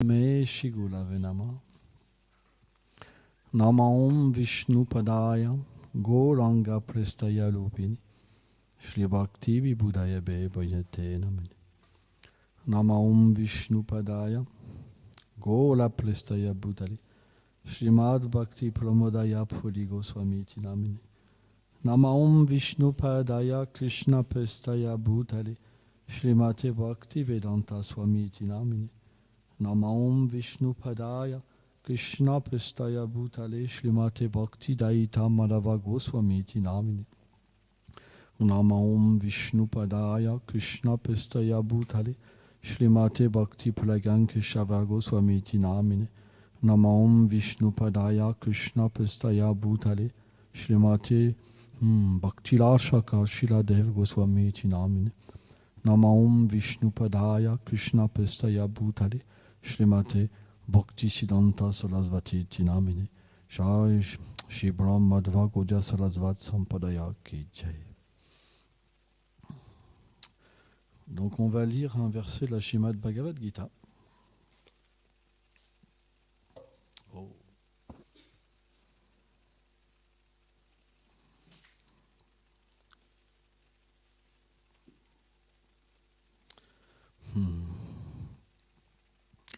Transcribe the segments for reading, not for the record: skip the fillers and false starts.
Me Shigulave Nama Nama Om Vishnu Padaya Gauranga Prestaya Lupini Shri Bhakti Vibhudaya Be Bhajate Namani Nama Om Vishnu Padaya Gaura Prestaya Bhutali Shrimad Bhakti Pramodaya Puri Goswami Namini Nama Om Vishnu Padaya Krishna Prestaya Bhutali Shrimate Bhakti Vedanta Swami Namini Nama Om Vishnu Padaya Krishna Prestaya Bhutale Shrimate Bhakti Daita Madhava Goswami Namini Nama Om Vishnu Padaya Krishna Prestaya Bhutale Shrimate Bhakti Pulaganke Shava Goswami Namini Nama Om Vishnu Padaya Krishna Prestaya Bhutale Shrimate Bhakti Lashaka Shiladev Goswami Namini Nama Om Vishnu Padaya Krishna Prestaya Bhutale Shrimate Bhakti Siddhanta Sarasvati Namini Jai Shri Brahma Madhva Goja Sarasvat Sampadaya Ki Jai. Donc on va lire un verset de la Srimad Bhagavad Gita. Oh.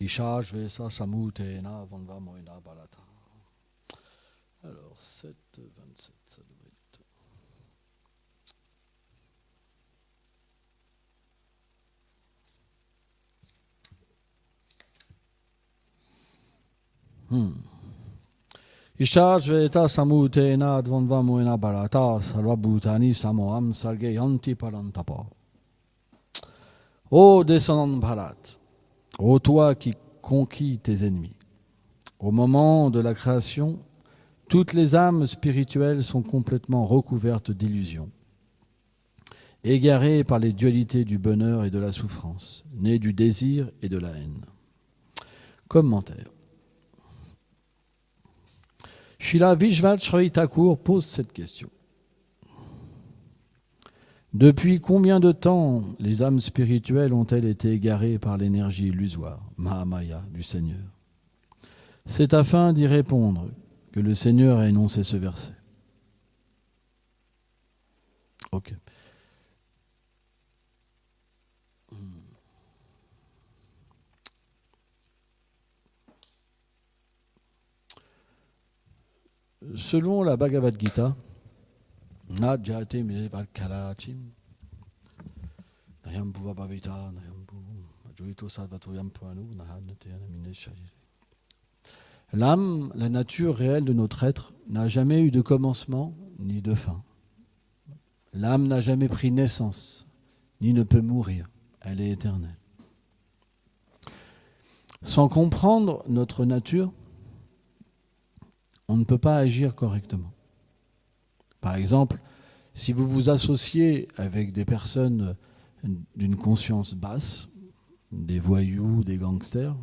Isha Shvesa Samutena Vanva Moina Balata. Alors, 7, 27, ça doit être. Isha Shveta Samutena Vanva Moina Balata Sarva Bhutani Samoham Sarge Yanti Parantapa. Ô descendant de Bharat, ô toi qui conquis tes ennemis, au moment de la création, toutes les âmes spirituelles sont complètement recouvertes d'illusions, égarées par les dualités du bonheur et de la souffrance, nées du désir et de la haine. Commentaire. Srila Vishvacharya Thakur pose cette question. Depuis combien de temps les âmes spirituelles ont-elles été égarées par l'énergie illusoire, Mahamaya, du Seigneur? C'est afin d'y répondre que le Seigneur a énoncé ce verset. Ok. Selon la Bhagavad Gita, Najate Mireval Kalachim Nayambuva Bhavita Nayambu Ajuito Salvatoyam Puanu Nahanate Anamine Shayiri. L'âme, la nature réelle de notre être, n'a jamais eu de commencement ni de fin. L'âme n'a jamais pris naissance, ni ne peut mourir. Elle est éternelle. Sans comprendre notre nature, on ne peut pas agir correctement. Par exemple, si vous vous associez avec des personnes d'une conscience basse, des voyous, des gangsters,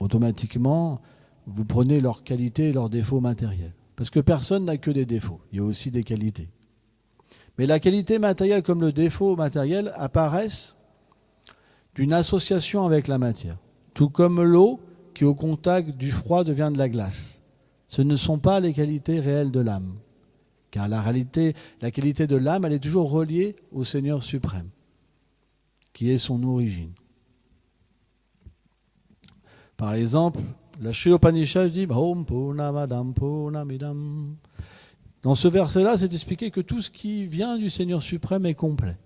automatiquement, vous prenez leurs qualités et leurs défauts matériels. Parce que personne n'a que des défauts, il y a aussi des qualités. Mais la qualité matérielle comme le défaut matériel apparaissent d'une association avec la matière. Tout comme l'eau qui au contact du froid devient de la glace. Ce ne sont pas les qualités réelles de l'âme. Car la qualité de l'âme, elle est toujours reliée au Seigneur suprême, qui est son origine. Par exemple, la Shri Upanishad dit Bhom Purnamadam Purnamidam. Dans ce verset-là, c'est expliqué que tout ce qui vient du Seigneur suprême est complet.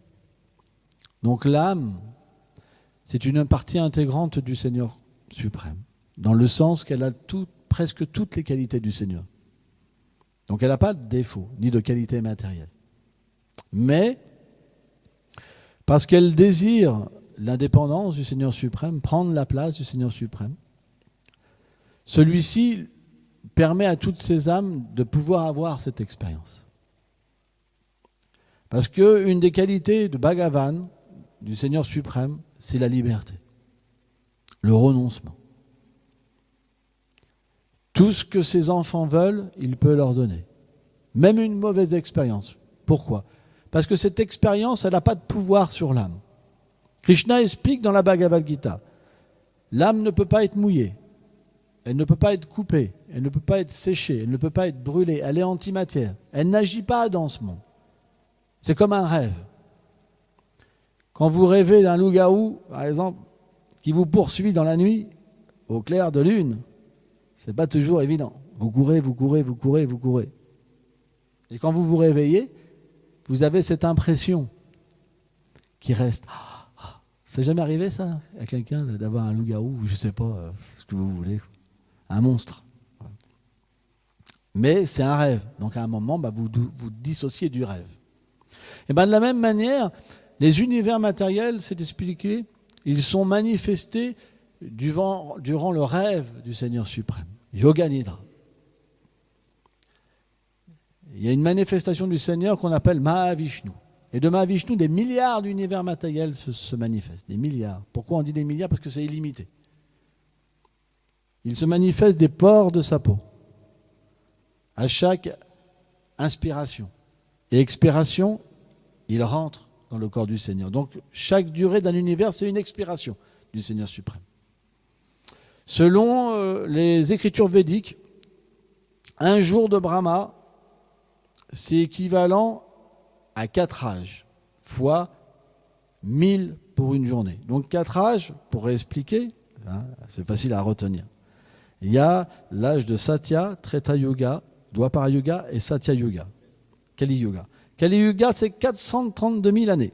Donc l'âme, c'est une partie intégrante du Seigneur suprême, dans le sens qu'elle a presque toutes les qualités du Seigneur. Donc elle n'a pas de défaut, ni de qualité matérielle. Mais, parce qu'elle désire l'indépendance du Seigneur suprême, prendre la place du Seigneur suprême, celui-ci permet à toutes ces âmes de pouvoir avoir cette expérience. Parce qu'une des qualités de Bhagavan, du Seigneur suprême, c'est la liberté, le renoncement. Tout ce que ses enfants veulent, il peut leur donner. Même une mauvaise expérience. Pourquoi? Parce que cette expérience, elle n'a pas de pouvoir sur l'âme. Krishna explique dans la Bhagavad Gita, L'âme ne peut pas être mouillée, elle ne peut pas être coupée, elle ne peut pas être séchée, elle ne peut pas être brûlée, elle est antimatière. Elle n'agit pas dans ce monde. C'est comme un rêve. Quand vous rêvez d'un loup-garou, par exemple, qui vous poursuit dans la nuit, au clair de lune, c'est pas toujours évident. Vous courez, vous courez, vous courez, vous courez. Et quand vous vous réveillez, vous avez cette impression qui reste. C'est jamais arrivé ça à quelqu'un d'avoir un loup-garou, ou je sais pas ce que vous voulez, un monstre. Mais c'est un rêve. Donc à un moment, vous dissociez du rêve. Et de la même manière, les univers matériels, c'est expliqué, ils sont manifestés durant le rêve du Seigneur suprême, Yoga Nidra. Il y a une manifestation du Seigneur qu'on appelle Mahavishnu. Et de Mahavishnu, des milliards d'univers matériels se manifestent. Des milliards. Pourquoi on dit des milliards? Parce que c'est illimité. Il se manifeste des pores de sa peau. À chaque inspiration et expiration, il rentre dans le corps du Seigneur. Donc, chaque durée d'un univers, c'est une expiration du Seigneur suprême. Selon les écritures védiques, un jour de Brahma, c'est équivalent à 4 âges, fois 1000 pour une journée. Donc 4 âges, pour expliquer, c'est facile à retenir. Il y a l'âge de Satya, Treta Yuga, Dwapara Yuga et Satya Yuga, Kali Yuga. Kali Yuga, c'est 432 000 années.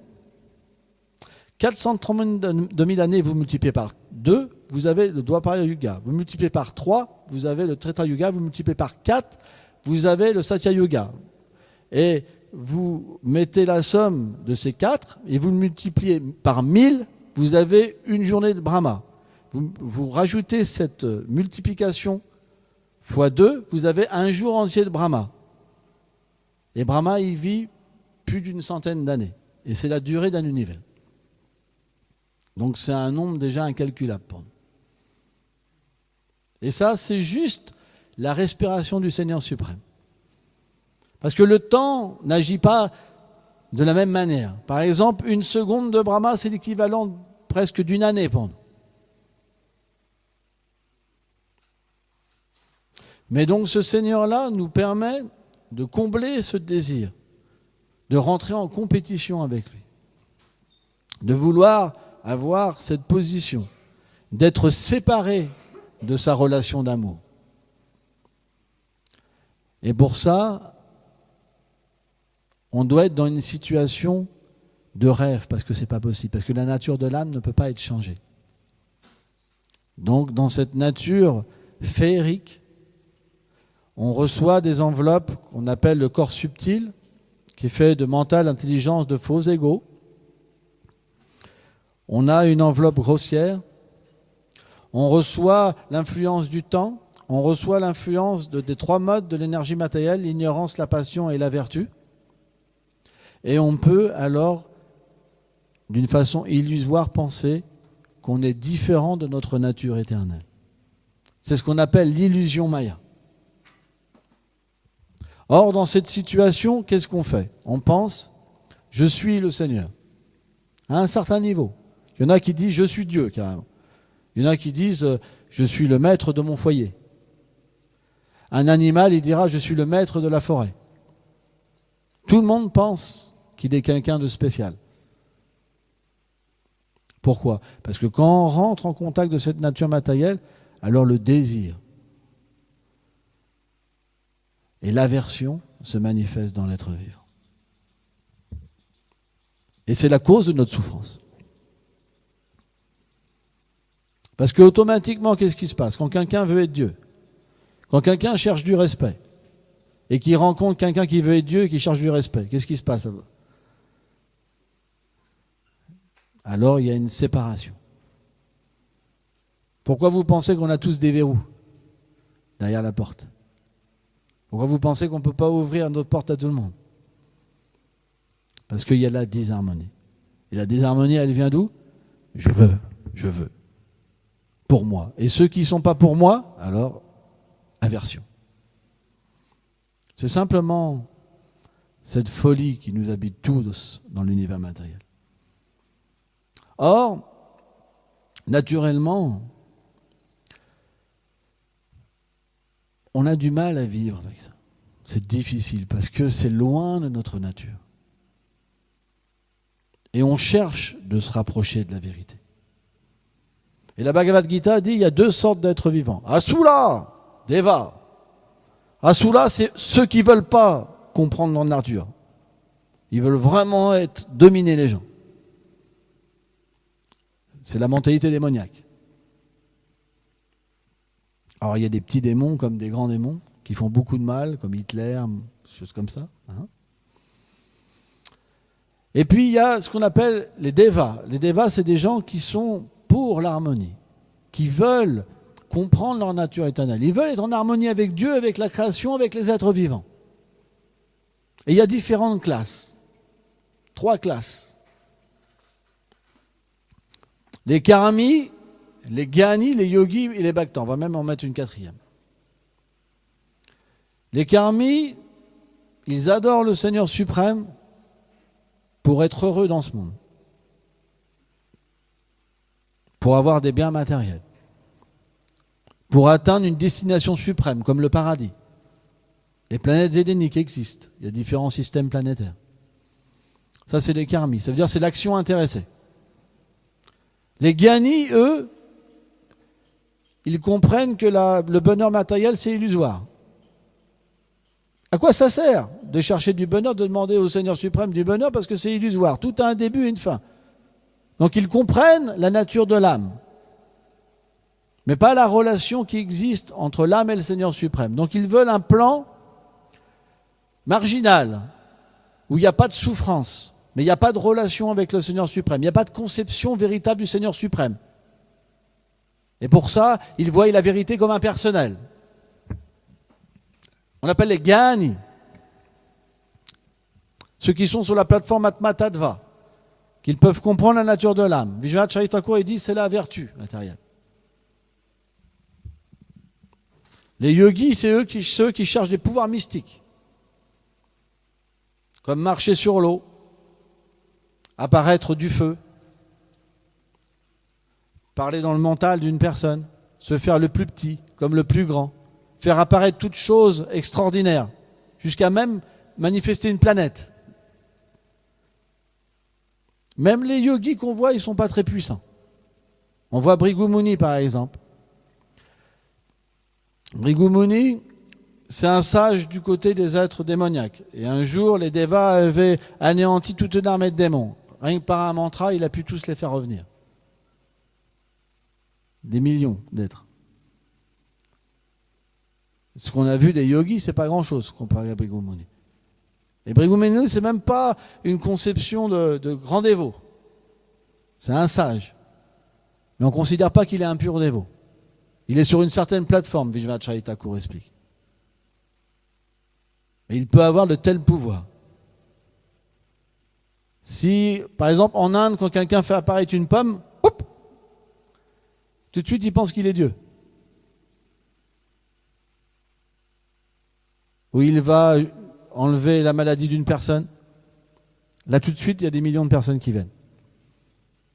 432 000 années, vous multipliez par 2, vous avez le Dwapara Yuga. Vous multipliez par 3, vous avez le Treta Yuga. Vous multipliez par 4, vous avez le Satya Yuga. Et vous mettez la somme de ces 4 et vous le multipliez par 1000, vous avez une journée de Brahma. Vous rajoutez cette multiplication fois 2, vous avez un jour entier de Brahma. Et Brahma, il vit plus d'une centaine d'années. Et c'est la durée d'un univers. Donc c'est un nombre déjà incalculable pour nous. Et ça, c'est juste la respiration du Seigneur suprême. Parce que le temps n'agit pas de la même manière. Par exemple, une seconde de Brahma, c'est l'équivalent presque d'une année pour nous. Mais donc ce Seigneur-là nous permet de combler ce désir, de rentrer en compétition avec lui, de vouloir avoir cette position, d'être séparé de sa relation d'amour. Et pour ça, on doit être dans une situation de rêve, parce que ce n'est pas possible, parce que la nature de l'âme ne peut pas être changée. Donc dans cette nature féerique, on reçoit des enveloppes qu'on appelle le corps subtil, qui est fait de mental, intelligence, de faux égos. On a une enveloppe grossière. On reçoit l'influence du temps. On reçoit l'influence des 3 modes de l'énergie matérielle, l'ignorance, la passion et la vertu. Et on peut alors, d'une façon illusoire, penser qu'on est différent de notre nature éternelle. C'est ce qu'on appelle l'illusion maya. Or, dans cette situation, qu'est-ce qu'on fait? On pense, je suis le Seigneur, à un certain niveau. Il y en a qui disent, je suis Dieu, carrément. Il y en a qui disent, je suis le maître de mon foyer. Un animal, il dira, je suis le maître de la forêt. Tout le monde pense qu'il est quelqu'un de spécial. Pourquoi? Parce que quand on rentre en contact de cette nature matérielle, alors le désir et l'aversion se manifestent dans l'être vivant. Et c'est la cause de notre souffrance. Parce qu'automatiquement, qu'est-ce qui se passe? Quand quelqu'un veut être Dieu, quand quelqu'un cherche du respect, et qui rencontre quelqu'un qui veut être Dieu et qui cherche du respect, qu'est-ce qui se passe? Alors il y a une séparation. Pourquoi vous pensez qu'on a tous des verrous derrière la porte? Pourquoi vous pensez qu'on ne peut pas ouvrir notre porte à tout le monde? Parce qu'il y a la disharmonie. Et la disharmonie, elle vient d'où? Je veux. Pour moi. Et ceux qui ne sont pas pour moi, alors, aversion. C'est simplement cette folie qui nous habite tous dans l'univers matériel. Or, naturellement, on a du mal à vivre avec ça. C'est difficile parce que c'est loin de notre nature. Et on cherche de se rapprocher de la vérité. Et la Bhagavad Gita dit qu'il y a 2 sortes d'êtres vivants. Asula, Deva. Asula, c'est ceux qui ne veulent pas comprendre leur nature. Ils veulent vraiment dominer les gens. C'est la mentalité démoniaque. Alors il y a des petits démons comme des grands démons qui font beaucoup de mal, comme Hitler, des choses comme ça. Hein. Et puis il y a ce qu'on appelle les devas. Les devas, c'est des gens qui sont pour l'harmonie, qui veulent comprendre leur nature éternelle. Ils veulent être en harmonie avec Dieu, avec la création, avec les êtres vivants. Et il y a différentes classes. 3 classes. Les karamis, les gyanis, les yogis et les bhaktans. On va même en mettre une 4e. Les karamis, ils adorent le Seigneur suprême pour être heureux dans ce monde. Pour avoir des biens matériels. Pour atteindre une destination suprême, comme le paradis. Les planètes édéniques existent. Il y a différents systèmes planétaires. Ça, c'est les karamis. Ça veut dire que c'est l'action intéressée. Les gyanis, eux, ils comprennent que le bonheur matériel, c'est illusoire. À quoi ça sert de chercher du bonheur, de demander au Seigneur suprême du bonheur, parce que c'est illusoire. Tout a un début et une fin. Donc ils comprennent la nature de l'âme, mais pas la relation qui existe entre l'âme et le Seigneur suprême. Donc ils veulent un plan marginal, où il n'y a pas de souffrance, mais il n'y a pas de relation avec le Seigneur suprême. Il n'y a pas de conception véritable du Seigneur suprême. Et pour ça, ils voient la vérité comme impersonnelle. On appelle les Gyani, ceux qui sont sur la plateforme Atma Tattva, qu'ils peuvent comprendre la nature de l'âme. Vishwanath Chaitanya Thakur, il dit c'est la vertu matérielle. Les yogis, c'est ceux qui cherchent des pouvoirs mystiques, comme marcher sur l'eau, apparaître du feu, parler dans le mental d'une personne, se faire le plus petit comme le plus grand, faire apparaître toutes choses extraordinaires, jusqu'à même manifester une planète. Même les yogis qu'on voit, ils ne sont pas très puissants. On voit Bhrigu Muni par exemple. Bhrigu Muni, c'est un sage du côté des êtres démoniaques. Et un jour, les devas avaient anéanti toute une armée de démons. Rien que par un mantra, il a pu tous les faire revenir. Des millions d'êtres. Ce qu'on a vu des yogis, c'est pas grand-chose comparé à Bhrigu Muni. Et Bhrigu Muni, c'est même pas une conception de grand dévot. C'est un sage. Mais on ne considère pas qu'il est un pur dévot. Il est sur une certaine plateforme, Vishwanath Chaitanya Thakur explique. Et il peut avoir de tels pouvoirs. Si, par exemple, en Inde, quand quelqu'un fait apparaître une pomme, hop, tout de suite, il pense qu'il est Dieu. Ou il va enlever la maladie d'une personne. Là, tout de suite, il y a des millions de personnes qui viennent.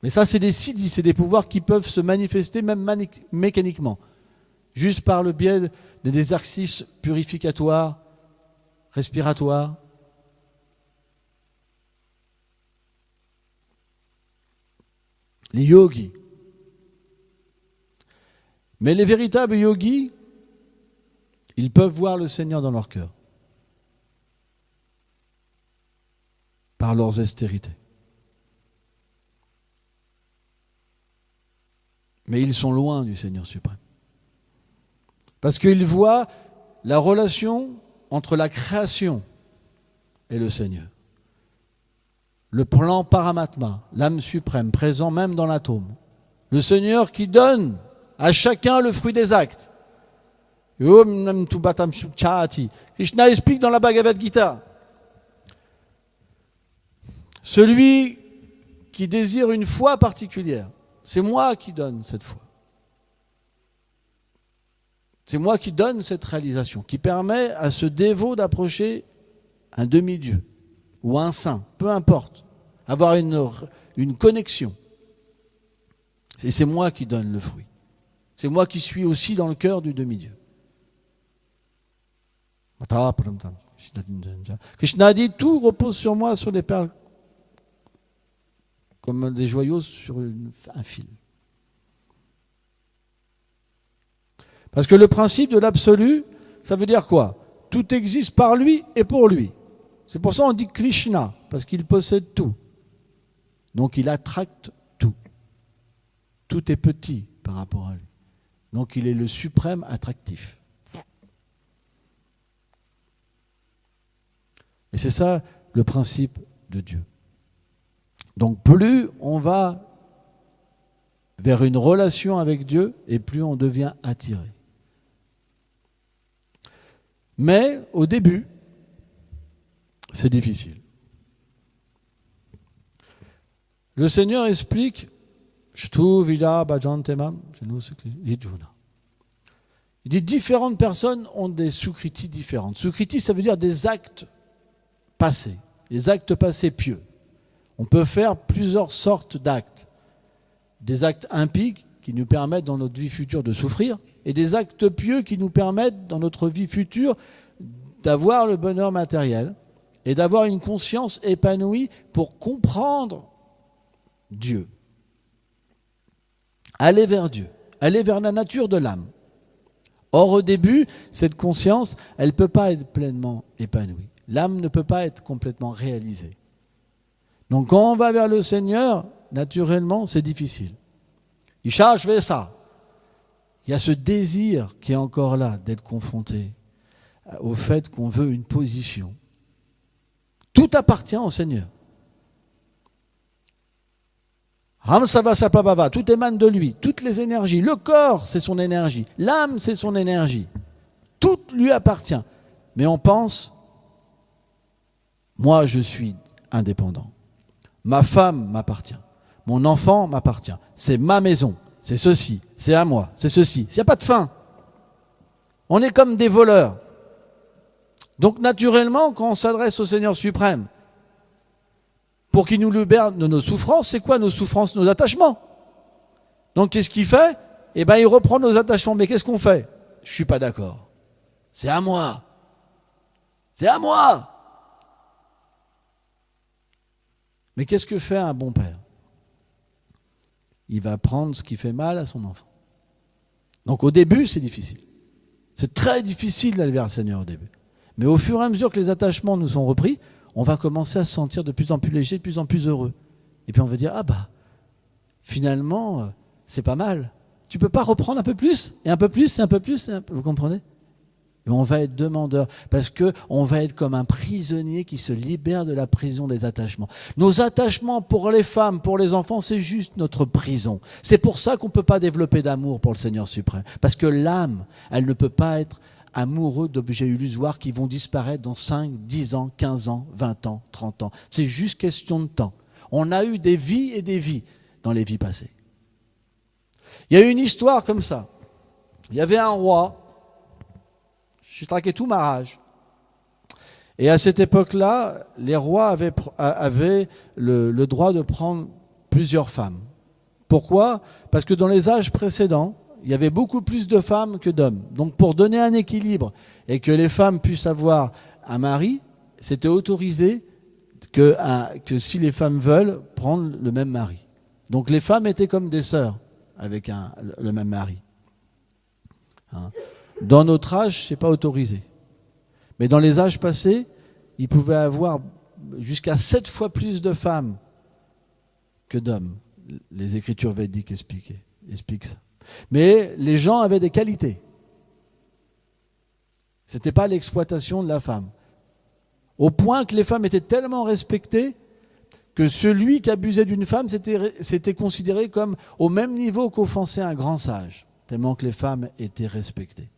Mais ça, c'est des siddhis, c'est des pouvoirs qui peuvent se manifester même mécaniquement, juste par le biais des exercices purificatoires, respiratoires. Les yogis. Mais les véritables yogis, ils peuvent voir le Seigneur dans leur cœur, par leurs austérités. Mais ils sont loin du Seigneur suprême. Parce qu'ils voient la relation entre la création et le Seigneur. Le plan Paramatma, l'âme suprême, présent même dans l'atome. Le Seigneur qui donne à chacun le fruit des actes. Krishna explique dans la Bhagavad Gita, celui qui désire une foi particulière, c'est moi qui donne cette foi. C'est moi qui donne cette réalisation, qui permet à ce dévot d'approcher un demi-dieu ou un saint, peu importe, avoir une connexion. Et c'est moi qui donne le fruit. C'est moi qui suis aussi dans le cœur du demi-dieu. Krishna dit, tout repose sur moi, sur des perles, comme des joyaux sur un fil. Parce que le principe de l'absolu, ça veut dire quoi? Tout existe par lui et pour lui. C'est pour ça qu'on dit Krishna, parce qu'il possède tout. Donc il attracte tout. Tout est petit par rapport à lui. Donc il est le suprême attractif. Et c'est ça le principe de Dieu. Donc plus on va vers une relation avec Dieu, et plus on devient attiré. Mais au début, c'est difficile. Le Seigneur explique il dit différentes personnes ont des sukritis différentes. Sukritis, ça veut dire des actes passés, des actes passés pieux. On peut faire plusieurs sortes d'actes. Des actes impies qui nous permettent dans notre vie future de souffrir et des actes pieux qui nous permettent dans notre vie future d'avoir le bonheur matériel et d'avoir une conscience épanouie pour comprendre Dieu. Aller vers Dieu, aller vers la nature de l'âme. Or, au début, cette conscience, elle ne peut pas être pleinement épanouie. L'âme ne peut pas être complètement réalisée. Donc, quand on va vers le Seigneur, naturellement, c'est difficile. Isha, je fais ça. Il y a ce désir qui est encore là, d'être confronté au fait qu'on veut une position. Tout appartient au Seigneur. Tout émane de lui, toutes les énergies. Le corps, c'est son énergie. L'âme, c'est son énergie. Tout lui appartient. Mais on pense, moi, je suis indépendant. Ma femme m'appartient. Mon enfant m'appartient. C'est ma maison. C'est ceci. C'est à moi. C'est ceci. Il n'y a pas de fin. On est comme des voleurs. Donc, naturellement, quand on s'adresse au Seigneur suprême, pour qu'il nous libère de nos souffrances, c'est quoi nos souffrances? Nos attachements. Donc, qu'est-ce qu'il fait? Eh bien, il reprend nos attachements. Mais qu'est-ce qu'on fait? Je ne suis pas d'accord. C'est à moi. C'est à moi. Mais qu'est-ce que fait un bon père? Il va prendre ce qui fait mal à son enfant. Donc, au début, c'est difficile. C'est très difficile d'aller vers le Seigneur au début. Mais au fur et à mesure que les attachements nous sont repris, on va commencer à se sentir de plus en plus léger, de plus en plus heureux. Et puis on va dire, ah bah, finalement, c'est pas mal. Tu peux pas reprendre un peu plus, et un peu plus, et un peu plus, vous comprenez? Et on va être demandeur, parce qu'on va être comme un prisonnier qui se libère de la prison des attachements. Nos attachements pour les femmes, pour les enfants, c'est juste notre prison. C'est pour ça qu'on ne peut pas développer d'amour pour le Seigneur suprême. Parce que l'âme, elle ne peut pas être amoureux d'objets illusoires qui vont disparaître dans 5, 10 ans, 15 ans, 20 ans, 30 ans. C'est juste question de temps. On a eu des vies et des vies dans les vies passées. Il y a eu une histoire comme ça. Il y avait un roi, Chitraketu Maharaj. Et à cette époque-là, les rois avaient le droit de prendre plusieurs femmes. Pourquoi? Parce que dans les âges précédents, il y avait beaucoup plus de femmes que d'hommes. Donc pour donner un équilibre et que les femmes puissent avoir un mari, c'était autorisé que si les femmes veulent prendre le même mari. Donc les femmes étaient comme des sœurs avec le même mari. Dans notre âge, ce n'est pas autorisé. Mais dans les âges passés, ils pouvaient avoir jusqu'à 7 fois plus de femmes que d'hommes. Les écritures védiques expliquent ça. Mais les gens avaient des qualités. Ce n'était pas l'exploitation de la femme. Au point que les femmes étaient tellement respectées que celui qui abusait d'une femme, c'était considéré comme au même niveau qu'offenser un grand sage, tellement que les femmes étaient respectées.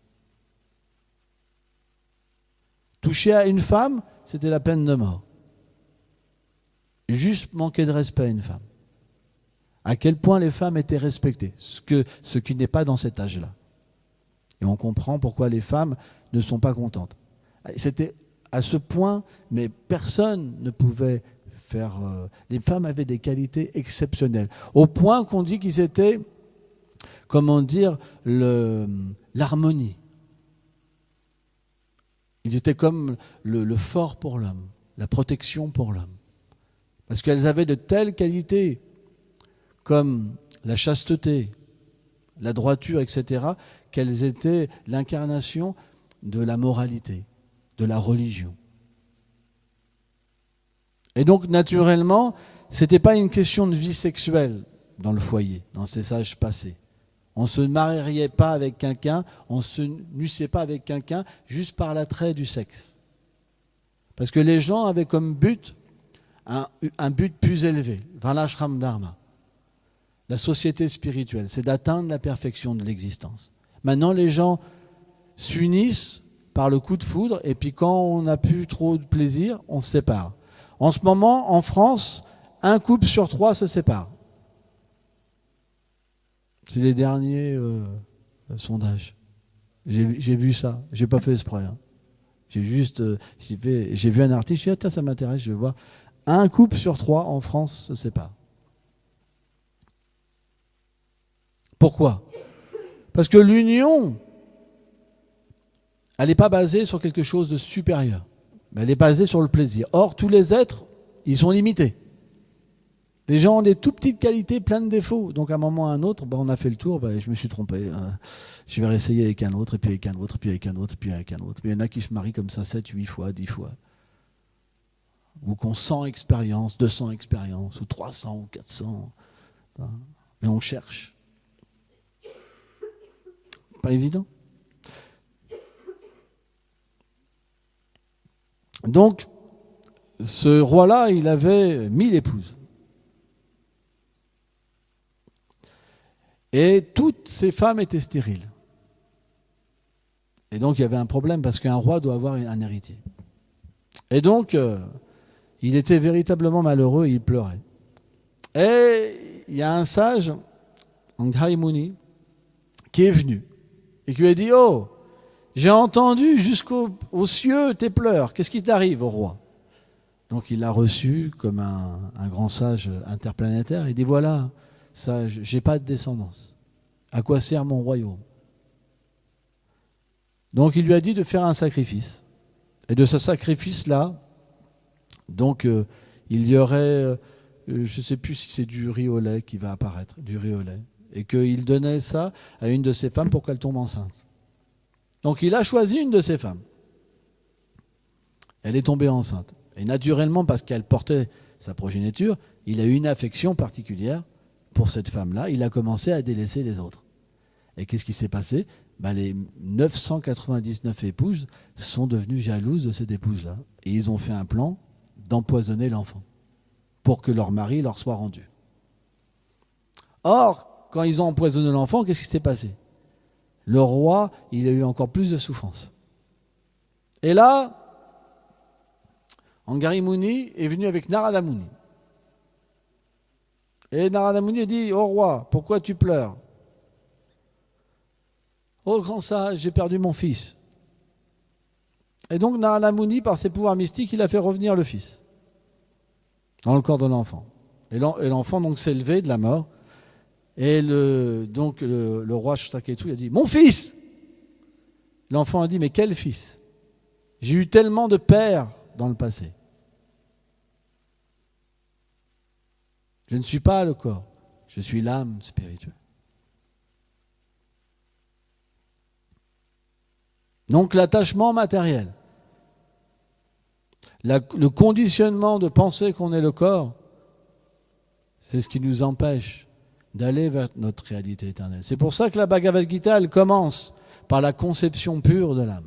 Toucher à une femme, c'était la peine de mort. Juste manquer de respect à une femme. À quel point les femmes étaient respectées, ce qui n'est pas dans cet âge-là. Et on comprend pourquoi les femmes ne sont pas contentes. C'était à ce point, mais personne ne pouvait faire... les femmes avaient des qualités exceptionnelles. Au point qu'on dit qu'ils étaient, comment dire, l'harmonie. Ils étaient comme le fort pour l'homme, la protection pour l'homme. Parce qu'elles avaient de telles qualités, comme la chasteté, la droiture, etc., qu'elles étaient l'incarnation de la moralité, de la religion. Et donc, naturellement, ce n'était pas une question de vie sexuelle dans le foyer, dans ces sages passés. On ne se mariait pas avec quelqu'un, on ne se nuissait pas avec quelqu'un juste par l'attrait du sexe. Parce que les gens avaient comme but un but plus élevé, Varnashram Dharma, la société spirituelle, c'est d'atteindre la perfection de l'existence. Maintenant, les gens s'unissent par le coup de foudre, et puis quand on n'a plus trop de plaisir, on se sépare. En ce moment, en France, un couple sur 3 se sépare. C'est les derniers sondages. J'ai vu ça. J'ai pas fait exprès. Hein. J'ai vu un article. Je me suis dit, ça m'intéresse. Je vais voir. Un couple sur 3 en France se sépare. Pourquoi ? Parce que l'union, elle n'est pas basée sur quelque chose de supérieur. Mais elle est basée sur le plaisir. Or, tous les êtres, ils sont limités. Les gens ont des tout petites qualités, plein de défauts. Donc, à un moment ou à un autre, on a fait le tour, je me suis trompé. Je vais réessayer avec un autre, et puis avec un autre, et puis avec un autre, et puis avec un autre. Il y en a qui se marient comme ça 7, 8 fois, 10 fois. Ou qu'on 100 expériences, 200 expériences, ou 300, ou 400. Mais on cherche. Pas évident. Donc, ce roi-là, il avait 1000 épouses. Et toutes ces femmes étaient stériles. Et donc, il y avait un problème, parce qu'un roi doit avoir un héritier. Et donc, il était véritablement malheureux et il pleurait. Et il y a un sage, Anghai Muni, qui est venu et qui lui a dit « Oh, j'ai entendu jusqu'aux cieux tes pleurs. Qu'est-ce qui t'arrive au roi ?» Donc il l'a reçu comme un grand sage interplanétaire. Il dit « Voilà, sage, j'ai pas de descendance. À quoi sert mon royaume ?» Donc il lui a dit de faire un sacrifice. Et de ce sacrifice-là, donc il y aurait, je ne sais plus si c'est du riz au lait qui va apparaître, du riz au lait. Et qu'il donnait ça à une de ses femmes pour qu'elle tombe enceinte. Donc il a choisi une de ses femmes. Elle est tombée enceinte. Et naturellement, parce qu'elle portait sa progéniture, il a eu une affection particulière pour cette femme-là. Il a commencé à délaisser les autres. Et qu'est-ce qui s'est passé ? Les 999 épouses sont devenues jalouses de cette épouse-là. Et ils ont fait un plan d'empoisonner l'enfant pour que leur mari leur soit rendu. Or, quand ils ont empoisonné l'enfant, qu'est-ce qui s'est passé ? Le roi, il a eu encore plus de souffrance. Et là, Anghai Muni est venu avec Narada Muni. Et Narada Muni a dit « Oh roi, pourquoi tu pleures ? Oh grand sage, j'ai perdu mon fils. » Et donc Narada Muni, par ses pouvoirs mystiques, il a fait revenir le fils dans le corps de l'enfant. Et l'enfant donc s'est levé de la mort. Et le roi Shtaketu il a dit « Mon fils !» L'enfant a dit « Mais quel fils ? J'ai eu tellement de pères dans le passé. Je ne suis pas le corps, je suis l'âme spirituelle. » Donc l'attachement matériel, le conditionnement de penser qu'on est le corps, c'est ce qui nous empêche d'aller vers notre réalité éternelle. C'est pour ça que la Bhagavad Gita, elle commence par la conception pure de l'âme.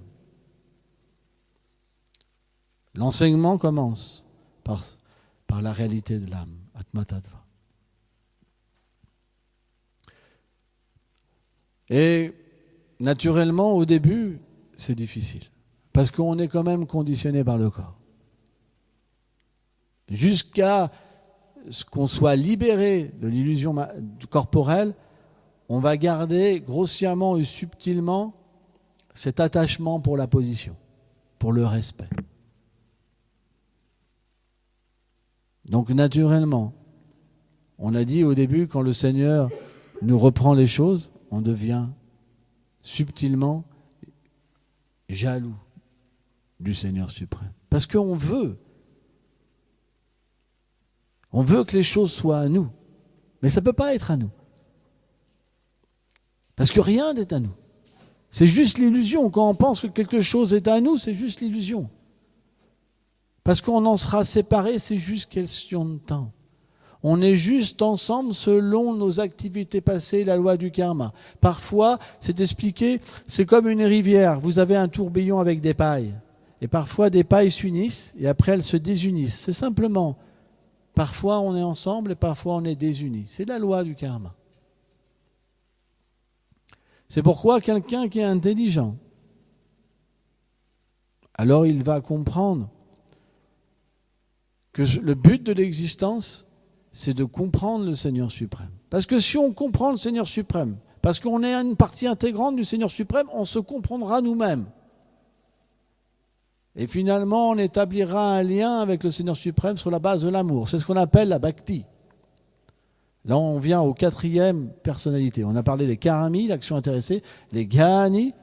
L'enseignement commence par la réalité de l'âme, Atma Tattva. Et naturellement, au début, c'est difficile, parce qu'on est quand même conditionné par le corps. Jusqu'à ce qu'on soit libéré de l'illusion corporelle, on va garder grossièrement et subtilement cet attachement pour la position, pour le respect. Donc naturellement, on a dit au début, quand le Seigneur nous reprend les choses, on devient subtilement jaloux du Seigneur suprême. Parce qu'on veut. On veut que les choses soient à nous. Mais ça ne peut pas être à nous. Parce que rien n'est à nous. C'est juste l'illusion. Quand on pense que quelque chose est à nous, c'est juste l'illusion. Parce qu'on en sera séparés, c'est juste question de temps. On est juste ensemble selon nos activités passées, la loi du karma. Parfois, c'est expliqué, c'est comme une rivière. Vous avez un tourbillon avec des pailles. Et parfois, des pailles s'unissent et après, elles se désunissent. C'est simplement, parfois on est ensemble et parfois on est désunis. C'est la loi du karma. C'est pourquoi quelqu'un qui est intelligent, alors il va comprendre que le but de l'existence, c'est de comprendre le Seigneur suprême. Parce que si on comprend le Seigneur suprême, parce qu'on est une partie intégrante du Seigneur suprême, on se comprendra nous-mêmes. Et finalement, on établira un lien avec le Seigneur suprême sur la base de l'amour. C'est ce qu'on appelle la bhakti. Là, on vient aux 4e personnalités. On a parlé des karami, l'action intéressée, les jnani,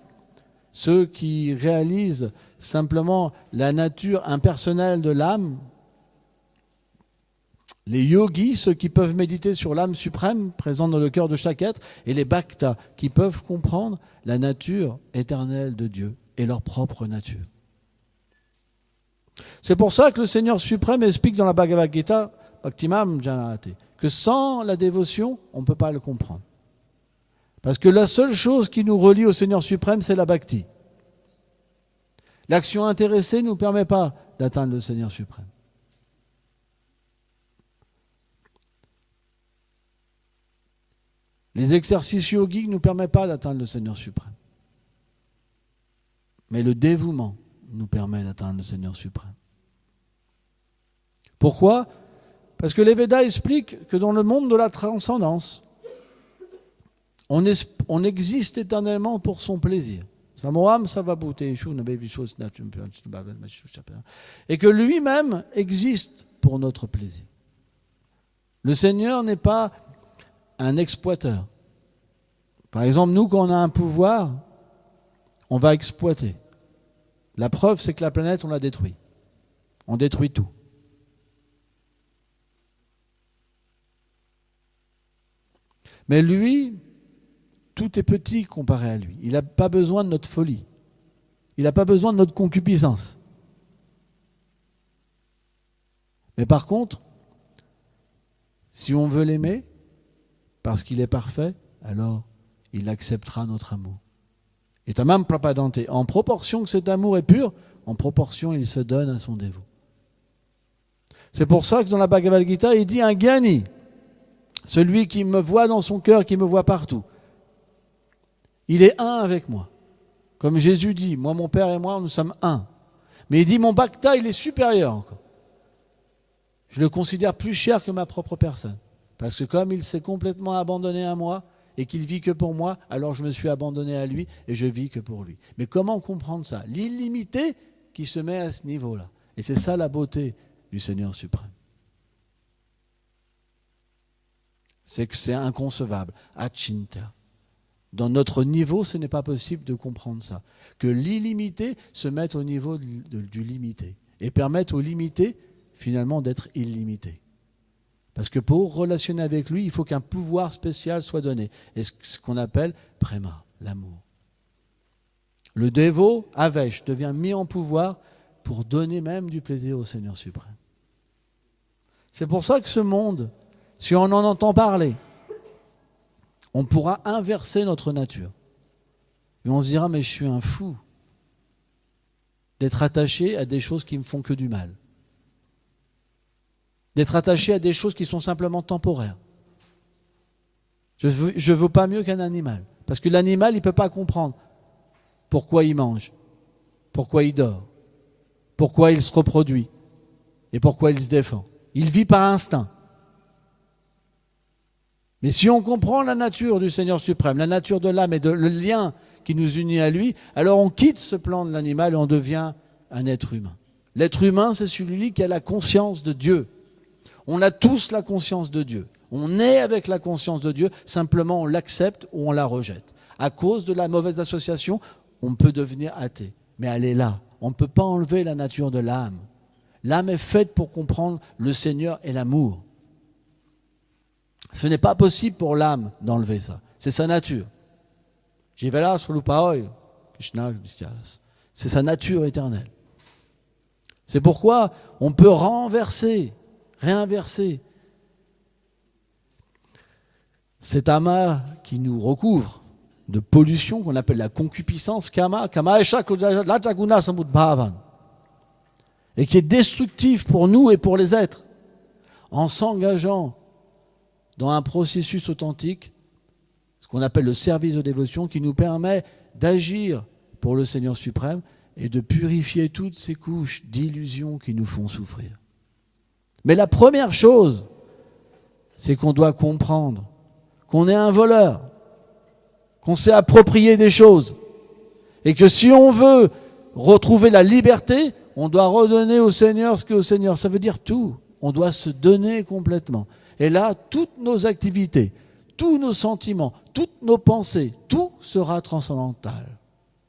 ceux qui réalisent simplement la nature impersonnelle de l'âme, les yogis, ceux qui peuvent méditer sur l'âme suprême présente dans le cœur de chaque être, et les bhaktas, qui peuvent comprendre la nature éternelle de Dieu et leur propre nature. C'est pour ça que le Seigneur suprême explique dans la Bhagavad Gita, Bhaktimam Janahate, que sans la dévotion, on ne peut pas le comprendre. Parce que la seule chose qui nous relie au Seigneur suprême, c'est la bhakti. L'action intéressée ne nous permet pas d'atteindre le Seigneur suprême. Les exercices yogiques ne nous permettent pas d'atteindre le Seigneur suprême. Mais le dévouement nous permet d'atteindre le Seigneur suprême. Pourquoi ? Parce que les Védas expliquent que dans le monde de la transcendance, on existe éternellement pour son plaisir. Et que lui-même existe pour notre plaisir. Le Seigneur n'est pas un exploiteur. Par exemple, nous, quand on a un pouvoir, on va exploiter. La preuve, c'est que la planète, on la détruit. On détruit tout. Mais lui, tout est petit comparé à lui. Il n'a pas besoin de notre folie. Il n'a pas besoin de notre concupiscence. Mais par contre, si on veut l'aimer, parce qu'il est parfait, alors il acceptera notre amour. Et tamam prapadante. En proportion que cet amour est pur, en proportion il se donne à son dévot. C'est pour ça que dans la Bhagavad Gita, il dit un jnani, celui qui me voit dans son cœur, qui me voit partout. Il est un avec moi. Comme Jésus dit, moi, mon Père et moi, nous sommes un. Mais il dit, mon bhakta, il est supérieur encore. Je le considère plus cher que ma propre personne. Parce que comme il s'est complètement abandonné à moi et qu'il vit que pour moi, alors je me suis abandonné à lui et je vis que pour lui. Mais comment comprendre ça ? L'illimité qui se met à ce niveau-là. Et c'est ça la beauté du Seigneur suprême. C'est que c'est inconcevable. Achinta. Dans notre niveau, ce n'est pas possible de comprendre ça. Que l'illimité se mette au niveau du limité et permette au limité, finalement, d'être illimité. Parce que pour relationner avec lui, il faut qu'un pouvoir spécial soit donné. Et ce qu'on appelle préma, l'amour. Le dévot, Avesh, devient mis en pouvoir pour donner même du plaisir au Seigneur suprême. C'est pour ça que ce monde, si on en entend parler, on pourra inverser notre nature. Et on se dira, mais je suis un fou d'être attaché à des choses qui me font que du mal. D'être attaché à des choses qui sont simplement temporaires. Je ne vaux pas mieux qu'un animal. Parce que l'animal, il ne peut pas comprendre pourquoi il mange, pourquoi il dort, pourquoi il se reproduit et pourquoi il se défend. Il vit par instinct. Mais si on comprend la nature du Seigneur suprême, la nature de l'âme et le lien qui nous unit à lui, alors on quitte ce plan de l'animal et on devient un être humain. L'être humain, c'est celui qui a la conscience de Dieu. On a tous la conscience de Dieu. On est avec la conscience de Dieu, simplement on l'accepte ou on la rejette. À cause de la mauvaise association, on peut devenir athée. Mais elle est là, On ne peut pas enlever la nature de l'âme. L'âme est faite pour comprendre le Seigneur et l'amour. Ce n'est pas possible pour l'âme d'enlever ça. C'est sa nature. C'est sa nature éternelle. C'est pourquoi on peut réinverser cet amas qui nous recouvre de pollution qu'on appelle la concupiscence, et qui est destructif pour nous et pour les êtres, en s'engageant dans un processus authentique, ce qu'on appelle le service de dévotion, qui nous permet d'agir pour le Seigneur suprême et de purifier toutes ces couches d'illusions qui nous font souffrir. Mais la première chose, c'est qu'on doit comprendre qu'on est un voleur, qu'on s'est approprié des choses, et que si on veut retrouver la liberté, on doit redonner au Seigneur ce qu'est au Seigneur. Ça veut dire tout. On doit se donner complètement. Et là, toutes nos activités, tous nos sentiments, toutes nos pensées, tout sera transcendantal.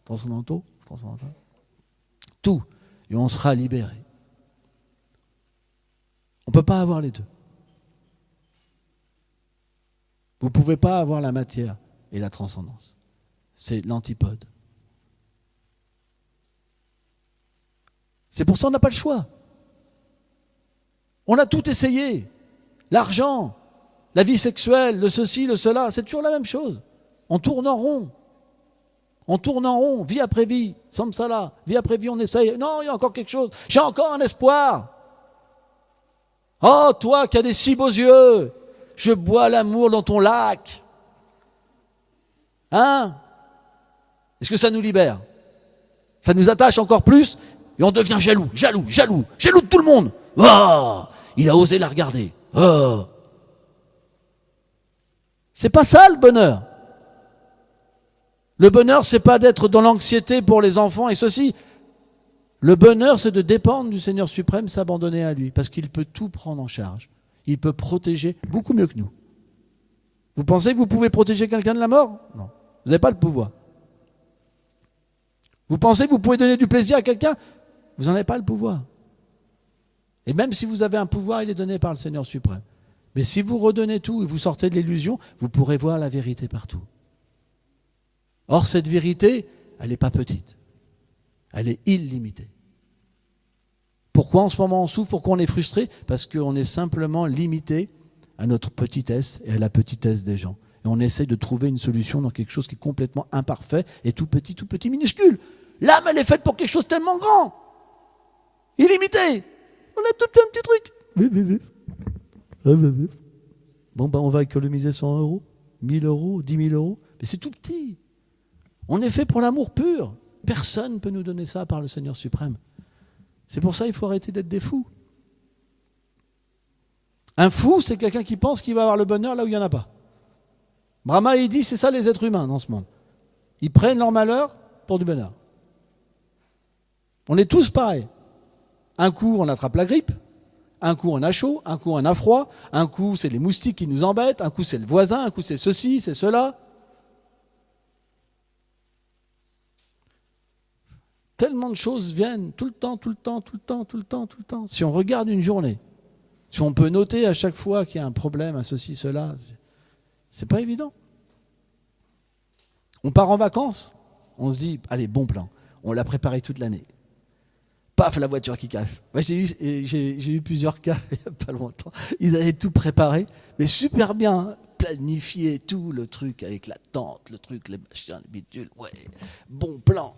Transcendantal. Tout. Et on sera libéré. On ne peut pas avoir les deux. Vous ne pouvez pas avoir la matière et la transcendance. C'est l'antipode. C'est pour ça qu'on n'a pas le choix. On a tout essayé. L'argent, la vie sexuelle, le ceci, le cela, c'est toujours la même chose. On tourne en rond. On tourne en rond, vie après vie, samsala, vie après vie, on essaye. Non, il y a encore quelque chose. J'ai encore un espoir. Oh, toi qui as des si beaux yeux, je bois l'amour dans ton lac. Hein? Est-ce que ça nous libère? Ça nous attache encore plus et on devient jaloux de tout le monde. Oh, il a osé la regarder. Oh. C'est pas ça le bonheur. Le bonheur, c'est pas d'être dans l'anxiété pour les enfants et ceci. Le bonheur, c'est de dépendre du Seigneur suprême, s'abandonner à lui, parce qu'il peut tout prendre en charge. Il peut protéger beaucoup mieux que nous. Vous pensez que vous pouvez protéger quelqu'un de la mort? Non. Vous n'avez pas le pouvoir. Vous pensez que vous pouvez donner du plaisir à quelqu'un? Vous n'en avez pas le pouvoir. Et même si vous avez un pouvoir, il est donné par le Seigneur suprême. Mais si vous redonnez tout et vous sortez de l'illusion, vous pourrez voir la vérité partout. Or, cette vérité, elle n'est pas petite. Elle est illimitée. Pourquoi en ce moment on souffre? Pourquoi on est frustré? Parce qu'on est simplement limité à notre petitesse et à la petitesse des gens. Et on essaie de trouver une solution dans quelque chose qui est complètement imparfait et tout petit, minuscule. L'âme, elle est faite pour quelque chose tellement grand. Illimité. On a tout un petit truc. Bon, on va économiser 100 €, 1000 €, 10 000 €. Mais c'est tout petit. On est fait pour l'amour pur. Personne ne peut nous donner ça par le Seigneur suprême. C'est pour ça qu'il faut arrêter d'être des fous. Un fou, c'est quelqu'un qui pense qu'il va avoir le bonheur là où il n'y en a pas. Brahma, il dit, c'est ça les êtres humains dans ce monde. Ils prennent leur malheur pour du bonheur. On est tous pareils. Un coup, on attrape la grippe. Un coup, on a chaud. Un coup, on a froid. Un coup, c'est les moustiques qui nous embêtent. Un coup, c'est le voisin. Un coup, c'est ceci, c'est cela. Tellement de choses viennent tout le temps. Si on regarde une journée, si on peut noter à chaque fois qu'il y a un problème, à ceci, cela, c'est pas évident. On part en vacances, on se dit, allez, bon plan, on l'a préparé toute l'année. Paf, la voiture qui casse. Ouais, j'ai eu plusieurs cas il n'y a pas longtemps. Ils avaient tout préparé, mais super bien, planifié tout, le truc avec la tente, le truc, les machins, les bidules, ouais, bon plan.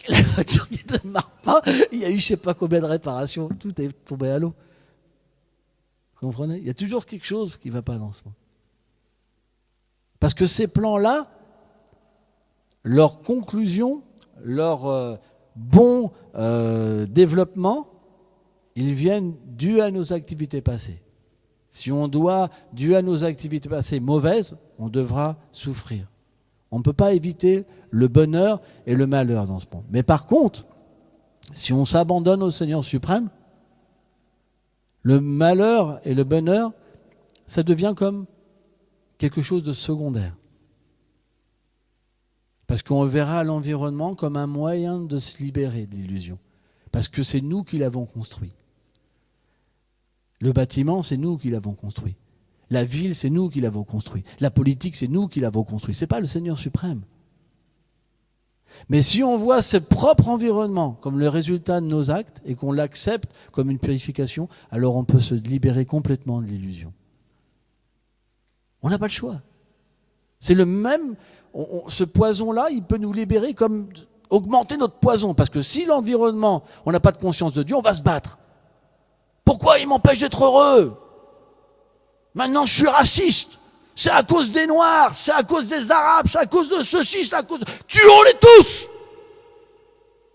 La voiture qui ne démarre pas, il y a eu je ne sais pas combien de réparations, tout est tombé à l'eau. Vous comprenez? Il y a toujours quelque chose qui ne va pas dans ce monde. Parce que ces plans-là, leur conclusion, leur bon développement, ils viennent dû à nos activités passées. Si on doit, dû à nos activités passées mauvaises, on devra souffrir. On ne peut pas éviter le bonheur et le malheur dans ce monde. Mais par contre, si on s'abandonne au Seigneur suprême, le malheur et le bonheur, ça devient comme quelque chose de secondaire. Parce qu'on verra l'environnement comme un moyen de se libérer de l'illusion. Parce que c'est nous qui l'avons construit. Le bâtiment, c'est nous qui l'avons construit. La ville, c'est nous qui l'avons construit. La politique, c'est nous qui l'avons construit. Ce n'est pas le Seigneur suprême. Mais si on voit ce propre environnement comme le résultat de nos actes et qu'on l'accepte comme une purification, alors on peut se libérer complètement de l'illusion. On n'a pas le choix. C'est le même, ce poison-là, il peut nous libérer comme augmenter notre poison. Parce que si l'environnement, on n'a pas de conscience de Dieu, on va se battre. Pourquoi il m'empêche d'être heureux? Maintenant, je suis raciste. C'est à cause des Noirs, c'est à cause des Arabes, c'est à cause de ceci, c'est à cause de... Tuons-les tous!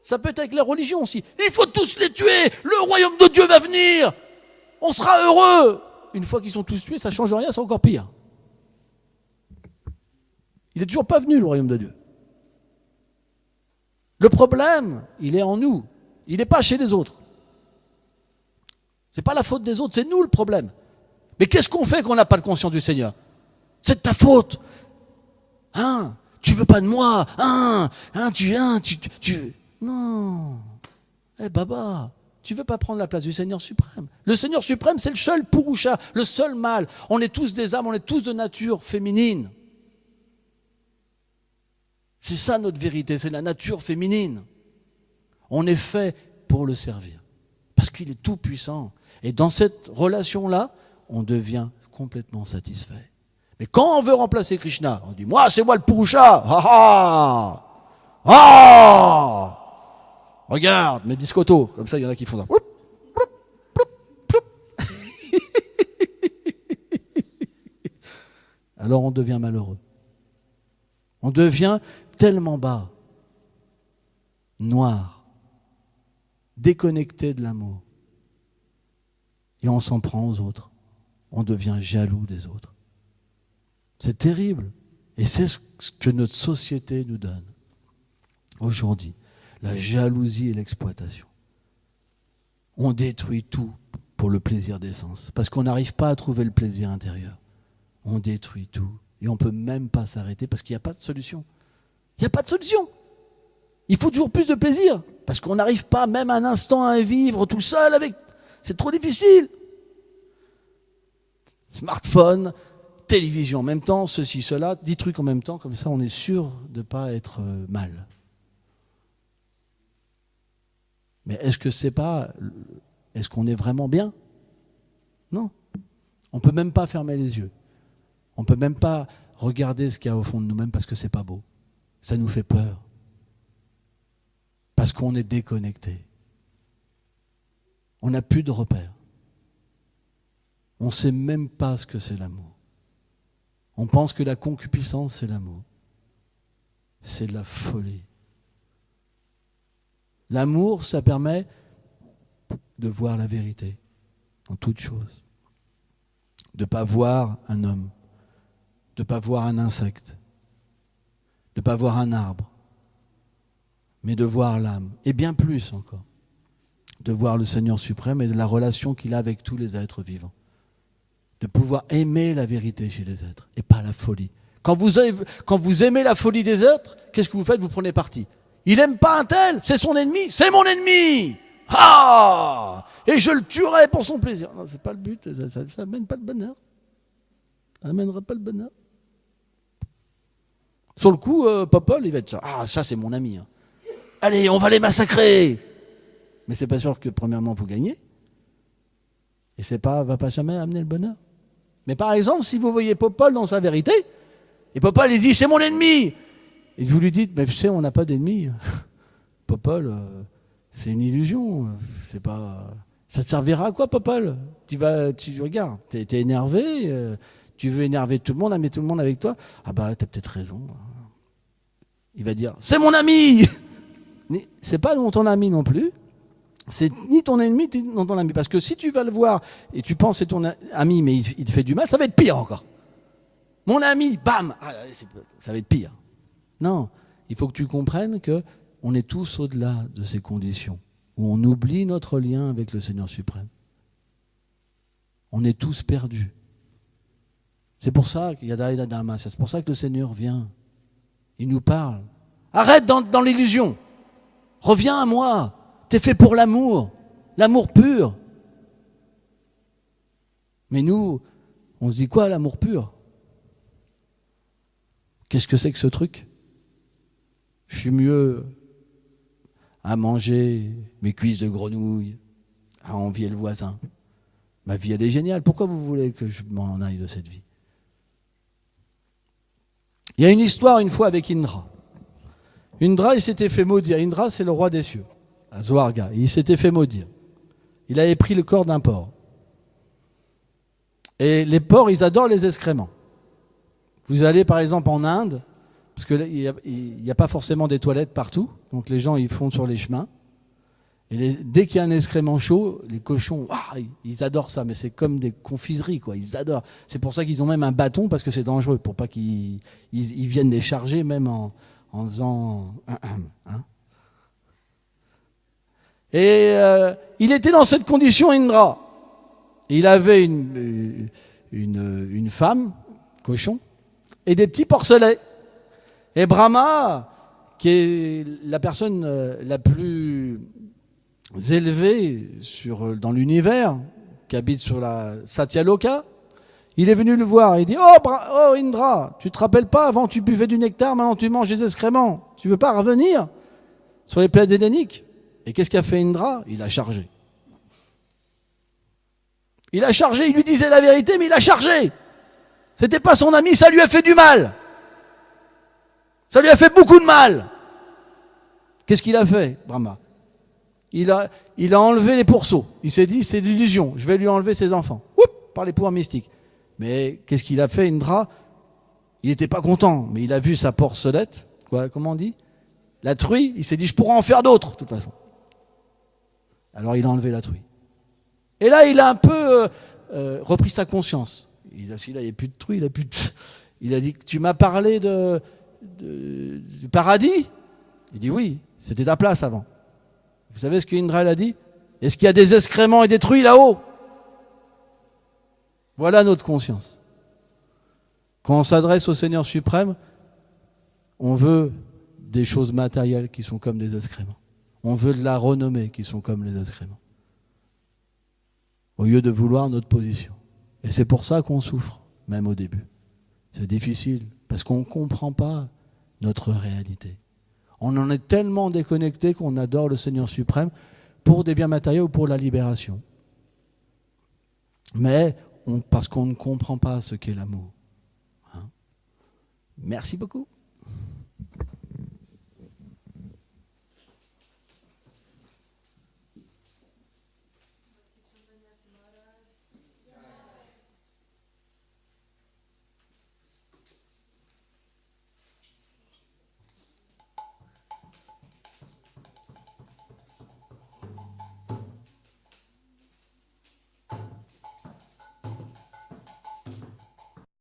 Ça peut être avec les religions aussi. Il faut tous les tuer! Le royaume de Dieu va venir! On sera heureux! Une fois qu'ils sont tous tués, ça ne change rien, c'est encore pire. Il n'est toujours pas venu, le royaume de Dieu. Le problème, il est en nous. Il n'est pas chez les autres. Ce n'est pas la faute des autres, c'est nous le problème. Mais qu'est-ce qu'on fait quand on n'a pas de conscience du Seigneur? C'est de ta faute. Hein? Tu veux pas de moi? Tu... Non. Baba, tu veux pas prendre la place du Seigneur suprême. Le Seigneur suprême, c'est le seul Purusha, le seul mâle. On est tous des âmes, on est tous de nature féminine. C'est ça notre vérité, c'est la nature féminine. On est fait pour le servir. Parce qu'il est tout puissant. Et dans cette relation-là, on devient complètement satisfait. Mais quand on veut remplacer Krishna, on dit, moi, c'est moi le Purusha. Regarde, mes biscottos. Comme ça, il y en a qui font ça. Alors on devient malheureux. On devient tellement bas, noir, déconnecté de l'amour. Et on s'en prend aux autres. On devient jaloux des autres. C'est terrible. Et c'est ce que notre société nous donne aujourd'hui. La jalousie et l'exploitation. On détruit tout pour le plaisir des sens. Parce qu'on n'arrive pas à trouver le plaisir intérieur. On détruit tout. Et on ne peut même pas s'arrêter parce qu'il n'y a pas de solution. Il n'y a pas de solution. Il faut toujours plus de plaisir. Parce qu'on n'arrive pas même un instant à vivre tout seul avec... C'est trop difficile. Smartphone, télévision en même temps, ceci, cela, 10 trucs en même temps, comme ça on est sûr de ne pas être mal. Mais est-ce qu'on est vraiment bien? Non. On ne peut même pas fermer les yeux. On ne peut même pas regarder ce qu'il y a au fond de nous-mêmes parce que ce n'est pas beau. Ça nous fait peur. Parce qu'on est déconnecté. On n'a plus de repères. On ne sait même pas ce que c'est l'amour. On pense que la concupiscence, c'est l'amour. C'est de la folie. L'amour, ça permet de voir la vérité en toute chose. De ne pas voir un homme, de ne pas voir un insecte, de ne pas voir un arbre, mais de voir l'âme. Et bien plus encore, de voir le Seigneur suprême et de la relation qu'il a avec tous les êtres vivants. De pouvoir aimer la vérité chez les êtres et pas la folie. Quand vous aimez la folie des êtres, qu'est-ce que vous faites? Vous prenez parti. Il n'aime pas un tel, c'est son ennemi, c'est mon ennemi. Ah! Et je le tuerai pour son plaisir. Non, c'est pas le but, ça mène pas le bonheur. Ça n'amènera pas le bonheur. Sur le coup, Popol, il va être ça. Ah, ça c'est mon ami. Hein. Allez, on va les massacrer. Mais c'est pas sûr que premièrement vous gagnez. Et va pas jamais amener le bonheur. Mais par exemple, si vous voyez Popol dans sa vérité, et Popol il dit c'est mon ennemi, et vous lui dites mais tu sais on n'a pas d'ennemi. Popol, c'est une illusion. C'est pas. Ça te servira à quoi Popol? Tu regardes, t'es énervé, tu veux énerver tout le monde, amener tout le monde avec toi. Ah bah t'as peut-être raison. Il va dire c'est mon ami. C'est pas ton ami non plus. C'est ni ton ennemi, ni ton ami. Parce que si tu vas le voir et tu penses que c'est ton ami, mais il te fait du mal, ça va être pire encore. Mon ami, bam, ça va être pire. Non, il faut que tu comprennes qu'on est tous au-delà de ces conditions, où on oublie notre lien avec le Seigneur suprême. On est tous perdus. C'est pour ça qu'il y a Daïla Dharma, c'est pour ça que le Seigneur vient. Il nous parle Arrête dans l'illusion. Reviens à moi. T'es fait pour l'amour. L'amour pur. Mais nous, on se dit quoi, l'amour pur? Qu'est-ce que c'est que ce truc? Je suis mieux à manger mes cuisses de grenouille, à envier le voisin. Ma vie, elle est géniale. Pourquoi vous voulez que je m'en aille de cette vie? Il y a une histoire une fois avec Indra. Indra, il s'était fait maudire. Indra, c'est le roi des cieux, à Zwarga. Il s'était fait maudire. Il avait pris le corps d'un porc. Et les porcs, ils adorent les excréments. Vous allez par exemple en Inde, parce qu'il n'y a pas forcément des toilettes partout, donc les gens ils font sur les chemins. Et dès qu'il y a un excrément chaud, les cochons, ils adorent ça, mais c'est comme des confiseries, quoi. Ils adorent. C'est pour ça qu'ils ont même un bâton, parce que c'est dangereux, pour pas qu'ils viennent les charger, même en faisant hein. Et il était dans cette condition, Indra. Il avait une femme, cochon, et des petits porcelets. Et Brahma, qui est la personne la plus élevée dans l'univers, qui habite sur la Satyaloka, il est venu le voir. Il dit oh Indra, tu te rappelles pas, avant tu buvais du nectar, maintenant tu manges des excréments. Tu veux pas revenir sur les planètes édéniques? Et qu'est-ce qu'a fait Indra? Il a chargé. Il a chargé, il lui disait la vérité, mais il a chargé. C'était pas son ami, ça lui a fait du mal. Ça lui a fait beaucoup de mal. Qu'est-ce qu'il a fait, Brahma? Il a enlevé les pourceaux. Il s'est dit, c'est de l'illusion, je vais lui enlever ses enfants. Par les pouvoirs mystiques. Mais qu'est-ce qu'il a fait, Indra? Il n'était pas content, mais il a vu sa porcelette, comment on dit? La truie, il s'est dit, je pourrais en faire d'autres, de toute façon. Alors il a enlevé la truie. Et là, il a un peu repris sa conscience. Il n'y avait plus de truie, il a dit, tu m'as parlé du paradis? Il dit, oui, c'était ta place avant. Vous savez ce qu'Indra a dit? Est-ce qu'il y a des excréments et des truies là-haut? Voilà notre conscience. Quand on s'adresse au Seigneur suprême, on veut des choses matérielles qui sont comme des excréments. On veut de la renommée qui sont comme les excréments. Au lieu de vouloir notre position. Et c'est pour ça qu'on souffre, même au début. C'est difficile, parce qu'on ne comprend pas notre réalité. On en est tellement déconnecté qu'on adore le Seigneur suprême pour des biens matériels ou pour la libération. Mais parce qu'on ne comprend pas ce qu'est l'amour. Merci beaucoup.